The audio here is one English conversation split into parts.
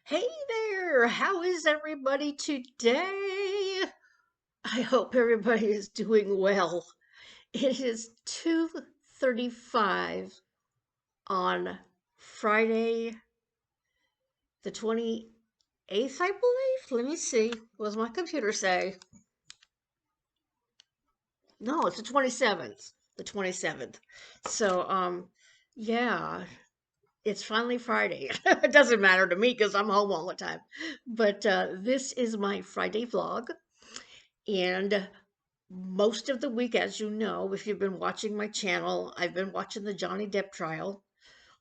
Hey there, how is everybody today? I hope everybody is doing well. It is 2:35 on Friday, the 28th, I believe. Let me see. What does my computer say? No, it's the 27th. The 27th. So, yeah, it's finally Friday. It doesn't matter to me because I'm home all the time. But this is my Friday vlog. And most of the week, as you know, if you've been watching my channel, I've been watching the Johnny Depp trial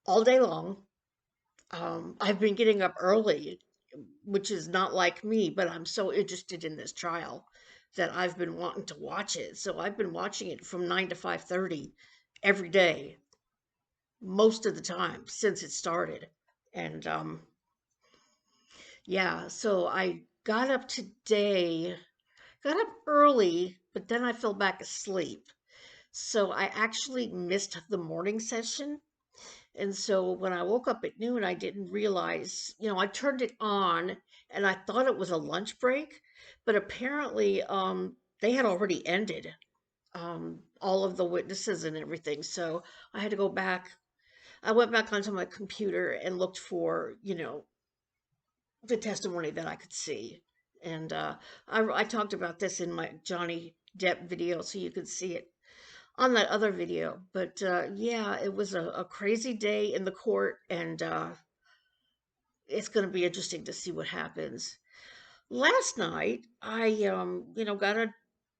all day long. I've been getting up early, which is not like me, but I'm so interested in this trial that I've been wanting to watch it. So I've been watching it from 9 to 5:30 every day, most of the time since it started. And yeah, so I got up today, got up early, but then I fell back asleep. So I actually missed the morning session. And so when I woke up at noon, I didn't realize, I turned it on and I thought it was a lunch break, but apparently they had already ended all of the witnesses and everything. So I had to go back. I went back onto my computer and looked for, the testimony that I could see. And I talked about this in my Johnny Depp video, so you could see it on that other video. But yeah, it was a crazy day in the court, and it's going to be interesting to see what happens. Last night, I got a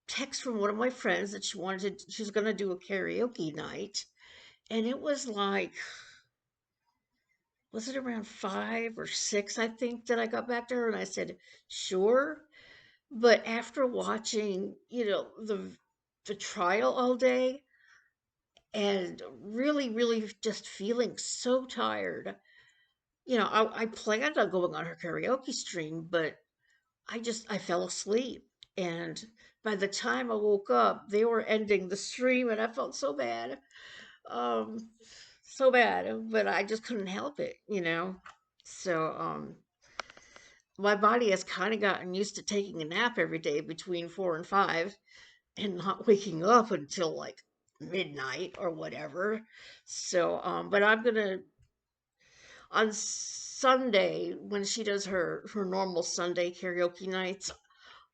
text from one of my friends that she's going to do a karaoke night, and it was it around 5 or 6, I think, that I got back to her, and I said, sure. But after watching, the trial all day, and really, really just feeling so tired. I planned on going on her karaoke stream, but I fell asleep. And by the time I woke up, they were ending the stream, and I felt so bad. Um, so bad, but I just couldn't help it. So, my body has kind of gotten used to taking a nap every day between 4 and 5 and not waking up until like midnight or whatever. So, but I'm gonna on Sunday when she does her normal Sunday karaoke nights,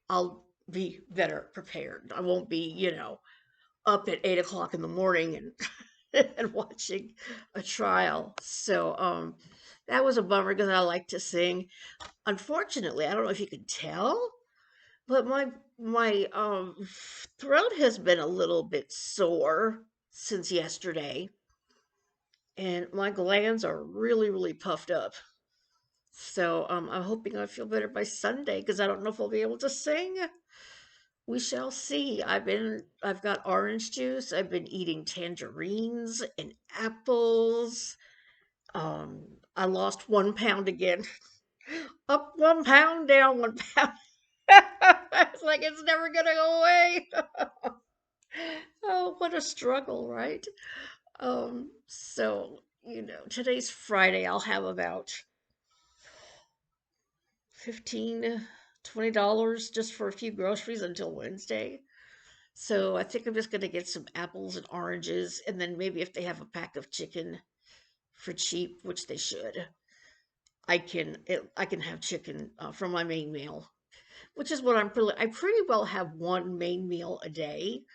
I'll be better prepared. I won't be, up at 8 o'clock in the morning and and watching a trial. So, that was a bummer because I like to sing. Unfortunately, I don't know if you can tell, but my throat has been a little bit sore since yesterday, and my glands are really, really puffed up. So I'm hoping I feel better by Sunday because I don't know if I'll be able to sing. We shall see. I've got orange juice. I've been eating tangerines and apples. I lost 1 pound again. Up 1 pound, down 1 pound. It's like it's never gonna go away. Oh, what a struggle, right? So, today's Friday. I'll have about 15, $20 just for a few groceries until Wednesday. So I think I'm just gonna get some apples and oranges, and then maybe if they have a pack of chicken for cheap, which they should, I can have chicken for my main meal, which is what I pretty well have one main meal a day,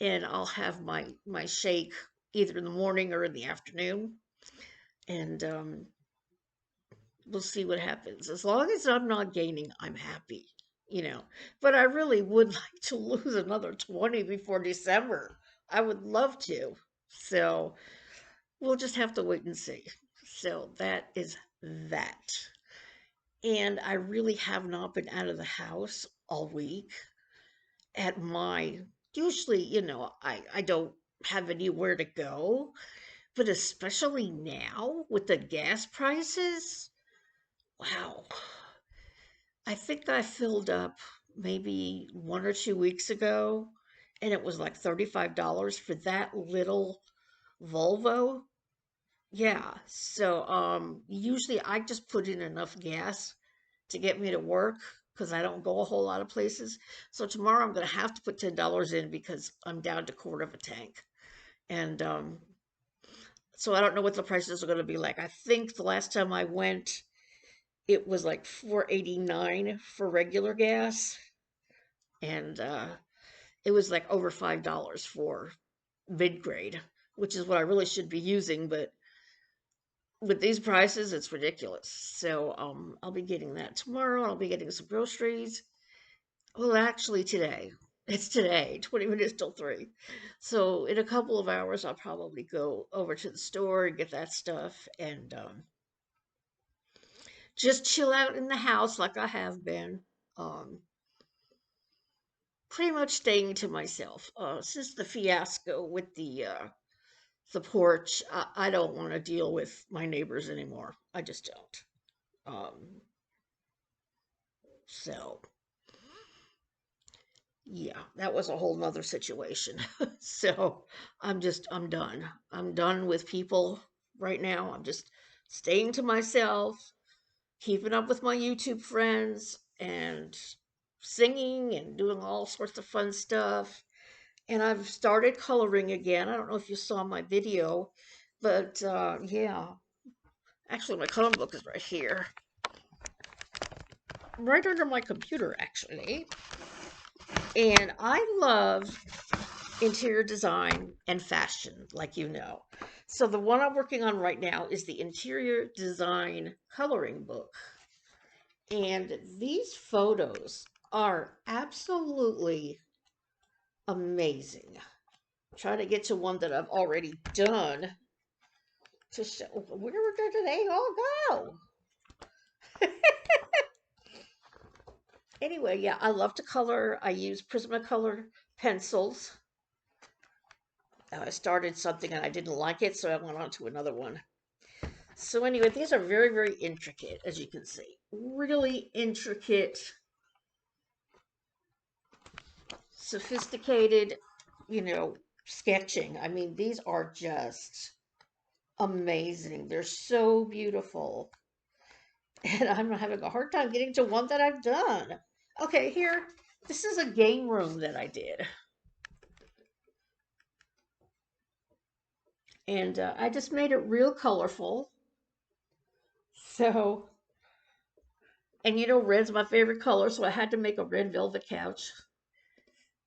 and I'll have my shake either in the morning or in the afternoon, and we'll see what happens. As long as I'm not gaining, I'm happy, you know. But I really would like to lose another 20 before December. I would love to. So we'll just have to wait and see. So that is that. And I really have not been out of the house all week. At my, usually, I don't have anywhere to go, but especially now with the gas prices, wow. I think I filled up maybe 1 or 2 weeks ago, and it was like $35 for that little Volvo. Yeah. So usually I just put in enough gas to get me to work because I don't go a whole lot of places. So tomorrow I'm going to have to put $10 in because I'm down to quarter of a tank. And so I don't know what the prices are going to be like. I think the last time I went, it was like 4.89 for regular gas, and it was like over $5 for mid grade, which is what I really should be using. But with these prices, it's ridiculous. So I'll be getting that tomorrow. I'll be getting some groceries. Well, actually, today. It's today, 20 minutes till 3. So, in a couple of hours, I'll probably go over to the store and get that stuff and just chill out in the house like I have been. Um, Pretty much staying to myself. Since the fiasco with the porch, I don't want to deal with my neighbors anymore. I just don't. So, yeah, that was a whole nother situation. So I'm done. I'm done with people right now. I'm just staying to myself, keeping up with my YouTube friends, and singing and doing all sorts of fun stuff. And I've started coloring again. I don't know if you saw my video, but yeah, actually, my coloring book is right here, right under my computer, actually. And I love interior design and fashion, like you know. So the one I'm working on right now is the interior design coloring book. And these photos are absolutely amazing. Trying to get to one that I've already done to show where did they all go? Anyway, yeah, I love to color. I use Prismacolor pencils. I started something and I didn't like it, so I went on to another one. So anyway, these are very, very intricate, as you can see. Really intricate, sophisticated, you know, sketching. I mean, these are just amazing. They're so beautiful. And I'm having a hard time getting to one that I've done. Okay, here, this is a game room that I did. And I just made it real colorful. So, and you know, red's my favorite color, so I had to make a red velvet couch.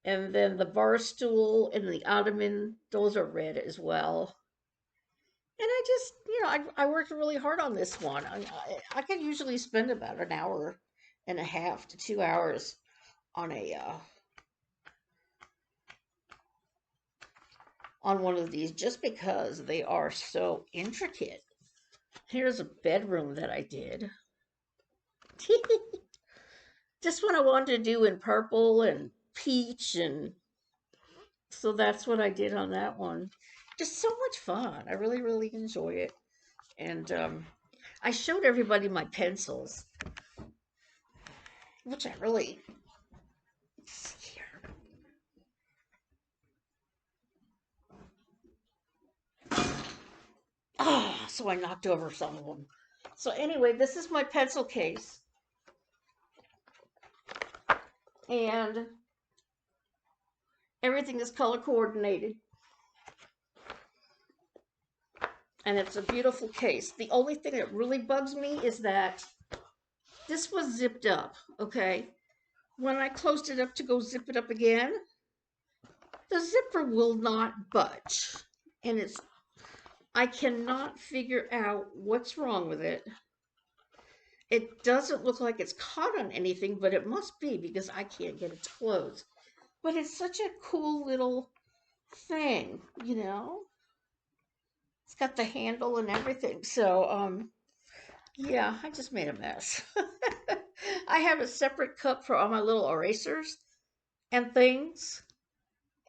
And then the bar stool and the ottoman, those are red as well. And I just, you know, I worked really hard on this one. I could usually spend about an hour and a half to 2 hours on a on one of these just because they are so intricate. Here's a bedroom that I did. Just what I wanted to do in purple and peach, and so that's what I did on that one. Just so much fun. I really, really enjoy it. And I showed everybody my pencils, which I really here. Ah, so I knocked over some of them. So anyway, this is my pencil case, and everything is color coordinated, and it's a beautiful case. The only thing that really bugs me is that this was zipped up. Okay, when I closed it up to go zip it up again, the zipper will not budge, and it's I cannot figure out what's wrong with it. It doesn't look like it's caught on anything, but it must be because I can't get it to close. But it's such a cool little thing, you know? It's got the handle and everything. So, yeah, I just made a mess. I have a separate cup for all my little erasers and things,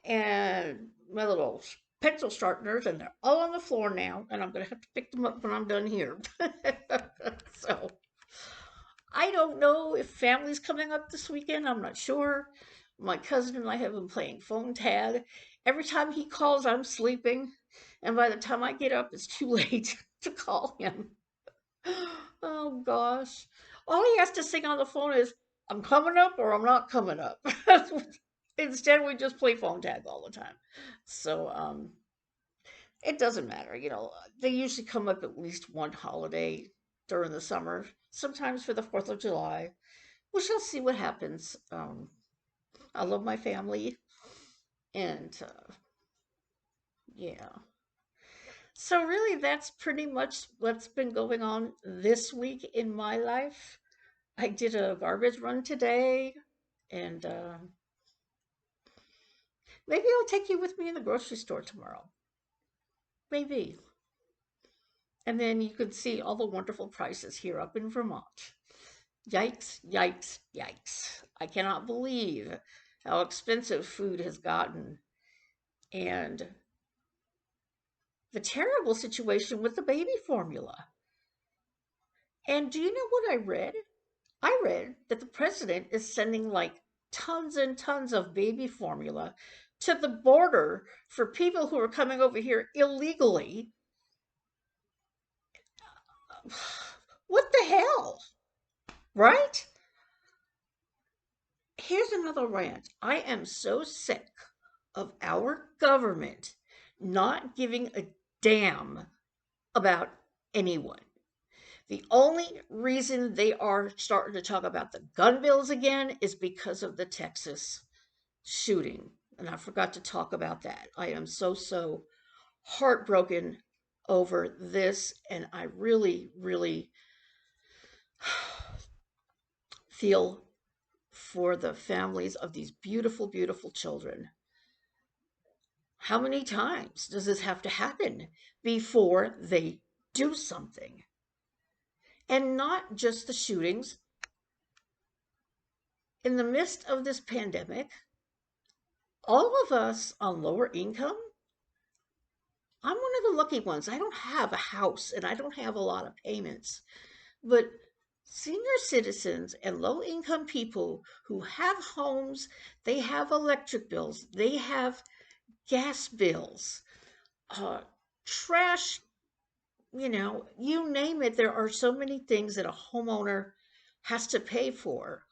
and my little pencil sharpeners, and they're all on the floor now, and I'm going to have to pick them up when I'm done here. So, I don't know if family's coming up this weekend. I'm not sure. My cousin and I have been playing phone tag. Every time he calls, I'm sleeping. And by the time I get up, it's too late. to call him. Oh gosh. All he has to sing on the phone is, I'm coming up or I'm not coming up. Instead, we just play phone tag all the time. So, it doesn't matter. They usually come up at least one holiday during the summer, sometimes for the 4th of July. We shall see what happens. I love my family, and yeah. So, really, that's pretty much what's been going on this week in my life. I did a garbage run today, and maybe I'll take you with me in the grocery store tomorrow. Maybe. And then you can see all the wonderful prices here up in Vermont. Yikes, yikes, yikes. I cannot believe how expensive food has gotten, and the terrible situation with the baby formula. And do you know what I read? I read that the president is sending like tons and tons of baby formula to the border for people who are coming over here illegally. What the hell? Right? Here's another rant. I am so sick of our government not giving a damn about anyone. The only reason they are starting to talk about the gun bills again is because of the Texas shooting. And I forgot to talk about that. I am so heartbroken over this. And I really, really feel for the families of these beautiful, beautiful children. How many times does this have to happen before they do something? And not just the shootings. In the midst of this pandemic, all of us on lower income, I'm one of the lucky ones. I don't have a house and I don't have a lot of payments. But senior citizens and low income people who have homes, they have electric bills, they have gas bills, trash, you name it. There are so many things that a homeowner has to pay for.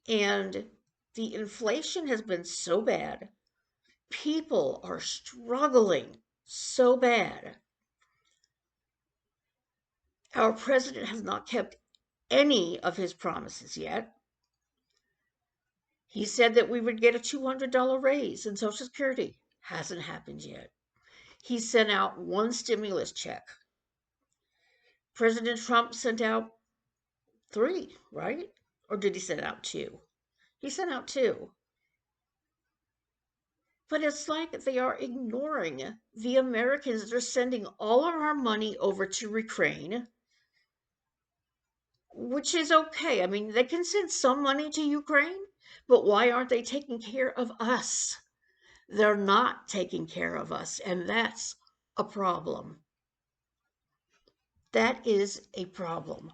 And the inflation has been so bad. People are struggling so bad. Our president has not kept any of his promises yet. He said that we would get a $200 raise in Social Security. Hasn't happened yet. He sent out one stimulus check. President Trump sent out 3, right? Or did he send out 2? He sent out 2. But it's like they are ignoring the Americans. They're sending all of our money over to Ukraine, which is okay. I mean, they can send some money to Ukraine, but why aren't they taking care of us? They're not taking care of us, and that's a problem. That is a problem.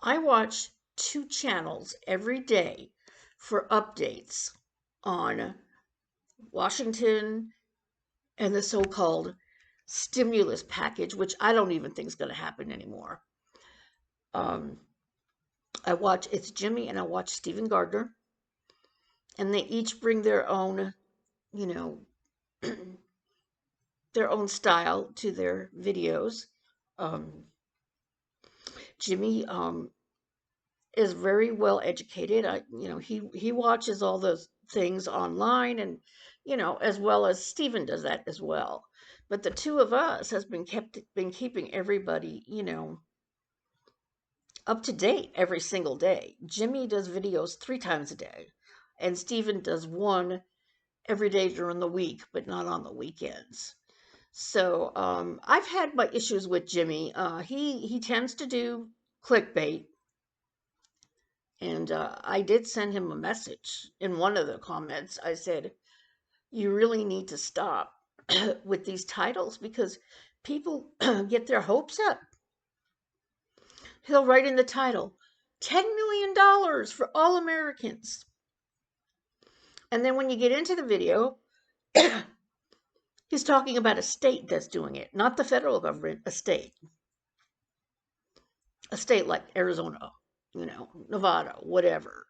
I watch 2 channels every day for updates on Washington and the so-called stimulus package, which I don't even think is going to happen anymore. It's Jimmy and I watch Stephen Gardner, and they each bring their own, you know, their own style to their videos. Jimmy is very well educated. He watches all those things online, and as well as Stephen does that as well. But the two of us has been keeping everybody up to date every single day. Jimmy does videos 3 times a day, and Stephen does one every day during the week, but not on the weekends. So I've had my issues with Jimmy. He tends to do clickbait, and I did send him a message in one of the comments. I said, "You really need to stop with these titles because people get their hopes up." He'll write in the title, $10 million for all Americans. And then when you get into the video, He's talking about a state that's doing it, not the federal government, a state like Arizona, Nevada, whatever.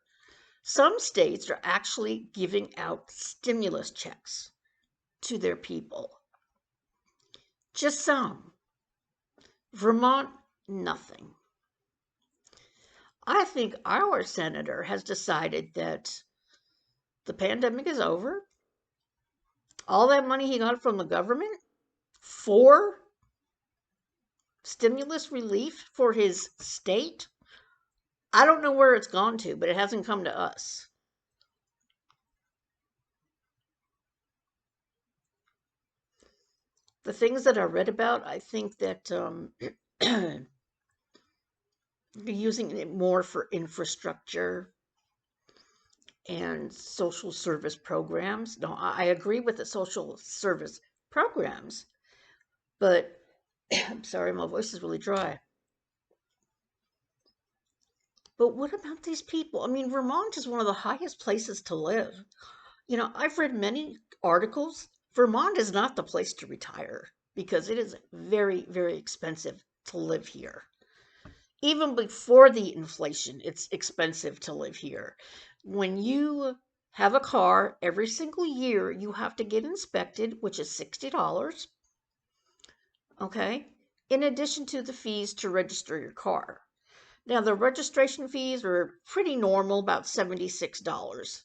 Some states are actually giving out stimulus checks to their people. Just some. Vermont, nothing. I think our senator has decided that the pandemic is over. All that money he got from the government for stimulus relief for his state, I don't know where it's gone to, but it hasn't come to us. The things that I read about, I think that they're using it more for infrastructure and social service programs. No, I agree with the social service programs, but I'm sorry, my voice is really dry. But what about these people? I mean, Vermont is one of the highest places to live. I've read many articles. Vermont is not the place to retire because it is very, very expensive to live here. Even before the inflation, it's expensive to live here. When you have a car, every single year you have to get inspected, which is $60, okay? In addition to the fees to register your car. Now, the registration fees are pretty normal, about $76.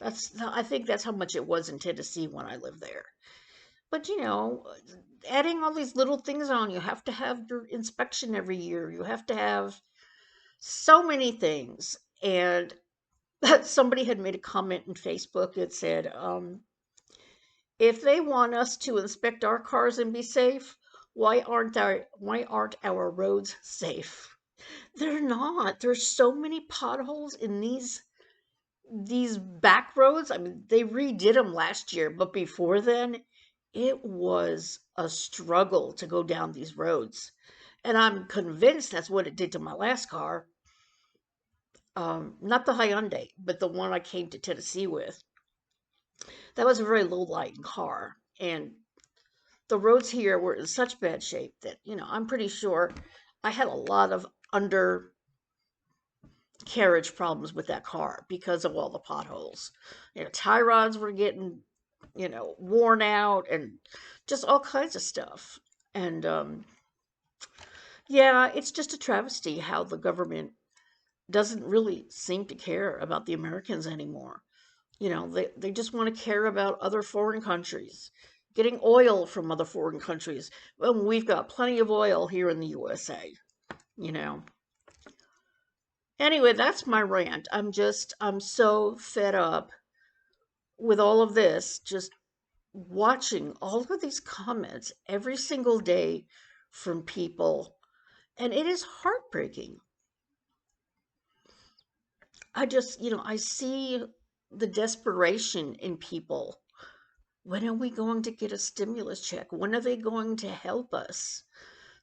I think that's how much it was in Tennessee when I lived there. But adding all these little things on, you have to have your inspection every year. You have to have so many things. And somebody had made a comment in Facebook that said, if they want us to inspect our cars and be safe, why aren't our roads safe? They're not. There's so many potholes in these back roads. I mean, they redid them last year, but before then, it was a struggle to go down these roads. And I'm convinced that's what it did to my last car. Not the Hyundai, but the one I came to Tennessee with. That was a very low light car. And the roads here were in such bad shape that, I'm pretty sure I had a lot of undercarriage problems with that car because of all the potholes. Tie rods were getting, worn out and just all kinds of stuff. And yeah, it's just a travesty how the government doesn't really seem to care about the Americans anymore. They just want to care about other foreign countries, getting oil from other foreign countries. Well, we've got plenty of oil here in the USA, you know. Anyway, that's my rant. I'm so fed up with all of this, just watching all of these comments every single day from people, and it is heartbreaking. I see the desperation in people. When are we going to get a stimulus check? When are they going to help us?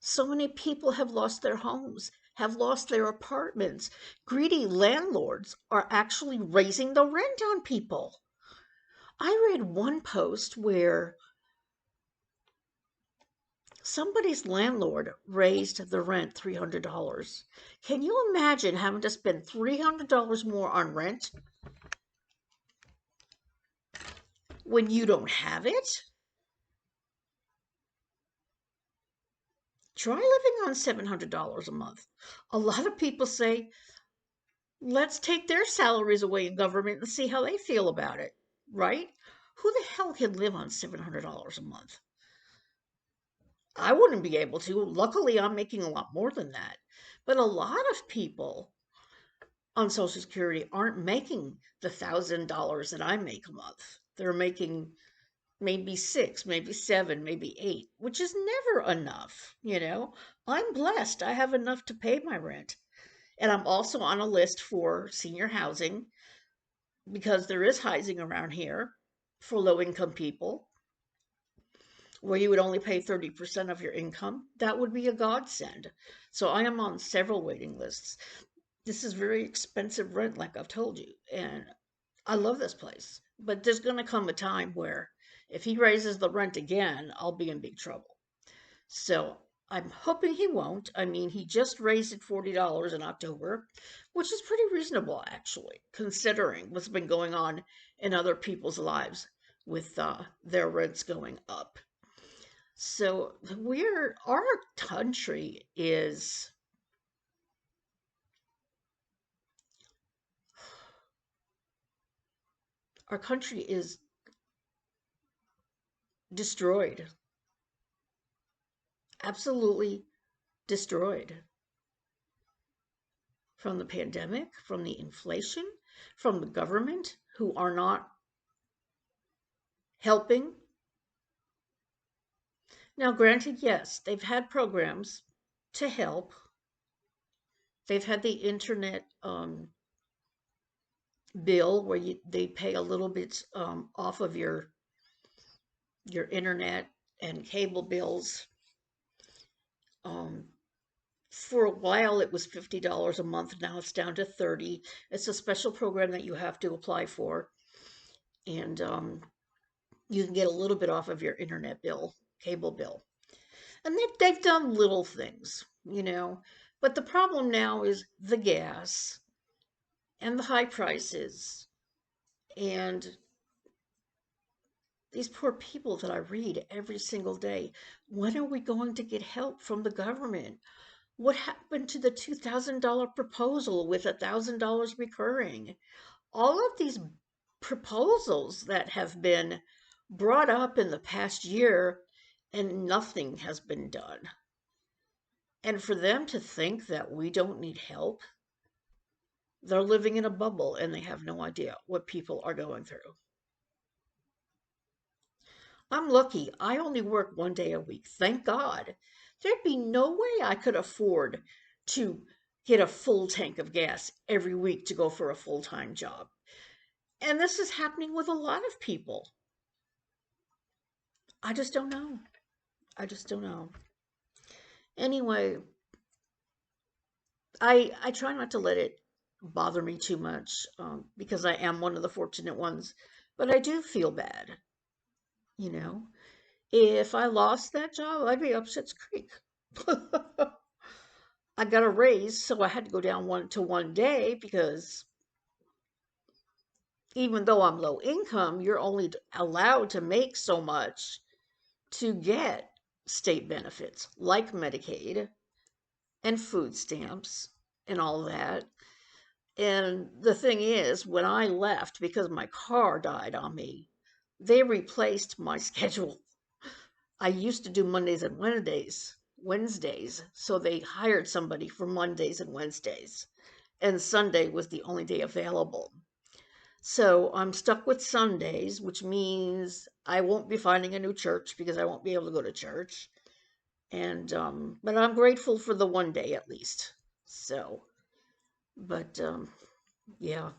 So many people have lost their homes, have lost their apartments. Greedy landlords are actually raising the rent on people. I read one post where somebody's landlord raised the rent $300. Can you imagine having to spend $300 more on rent when you don't have it? Try living on $700 a month. A lot of people say, let's take their salaries away in government and see how they feel about it, right? Who the hell can live on $700 a month? I wouldn't be able to. Luckily, I'm making a lot more than that. But a lot of people on Social Security aren't making the $1,000 that I make a month. They're making maybe six, maybe seven, maybe eight, which is never enough. I'm blessed. I have enough to pay my rent. And I'm also on a list for senior housing because there is housing around here for low income people where you would only pay 30% of your income. That would be a godsend. So I am on several waiting lists. This is very expensive rent, like I've told you. And I love this place. But there's going to come a time where If he raises the rent again, I'll be in big trouble. So I'm hoping he won't. I mean, he just raised it $40 in October, which is pretty reasonable, actually, considering what's been going on in other people's lives with their rents going up. So our country is, our country is destroyed, absolutely destroyed from the pandemic, from the inflation, from the government who are not helping. Now, granted, yes, they've had programs to help. They've had the internet bill where they pay a little bit off of your internet and cable bills. Um, for a while, it was $50 a month. Now it's down to 30. It's a special program that you have to apply for, and you can get a little bit off of your internet bill, cable bill. And they've done little things, you know. But the problem now is the gas and the high prices and these poor people that I read every single day. When are we going to get help from the government? What happened to the $2,000 proposal with $1,000 recurring? All of these proposals that have been brought up in the past year and nothing has been done. And for them to think that we don't need help, they're living in a bubble and they have no idea what people are going through. I'm lucky. I only work 1 day a week. Thank God. There'd be no way I could afford to get a full tank of gas every week to go for a full-time job. And this is happening with a lot of people. I just don't know. I just don't know. Anyway, I try not to let it bother me too much because I am one of the fortunate ones. But I do feel bad, you know. If I lost that job, I'd be up Schitt's Creek. I got a raise, so I had to go down 1 day because even though I'm low income, you're only allowed to make so much to get state benefits like Medicaid and food stamps and all that. And the thing is, when I left because my car died on me, they replaced my schedule. I used to do Mondays and Wednesdays, so they hired somebody for Mondays and Wednesdays, and Sunday was the only day available. So I'm stuck with Sundays, which means I won't be finding a new church because I won't be able to go to church. And but I'm grateful for the 1 day at least. So, but yeah.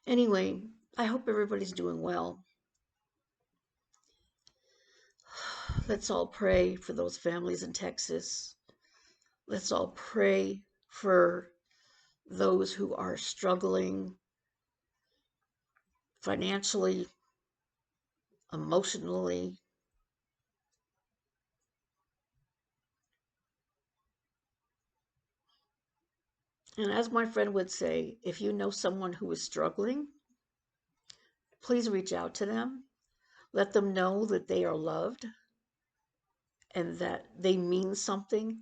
Anyway, I hope everybody's doing well. Let's all pray for those families in Texas. Let's all pray for those who are struggling financially, emotionally. And as my friend would say, if you know someone who is struggling, please reach out to them. Let them know that they are loved and that they mean something.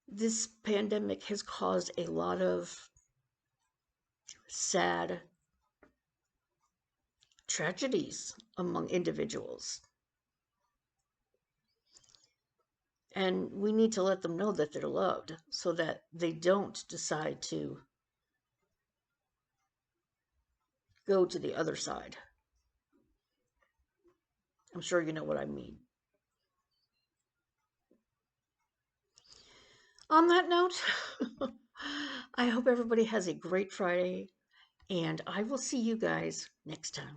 This pandemic has caused a lot of sad tragedies among individuals. And we need to let them know that they're loved so that they don't decide to go to the other side. I'm sure you know what I mean. On that note, I hope everybody has a great Friday, and I will see you guys next time.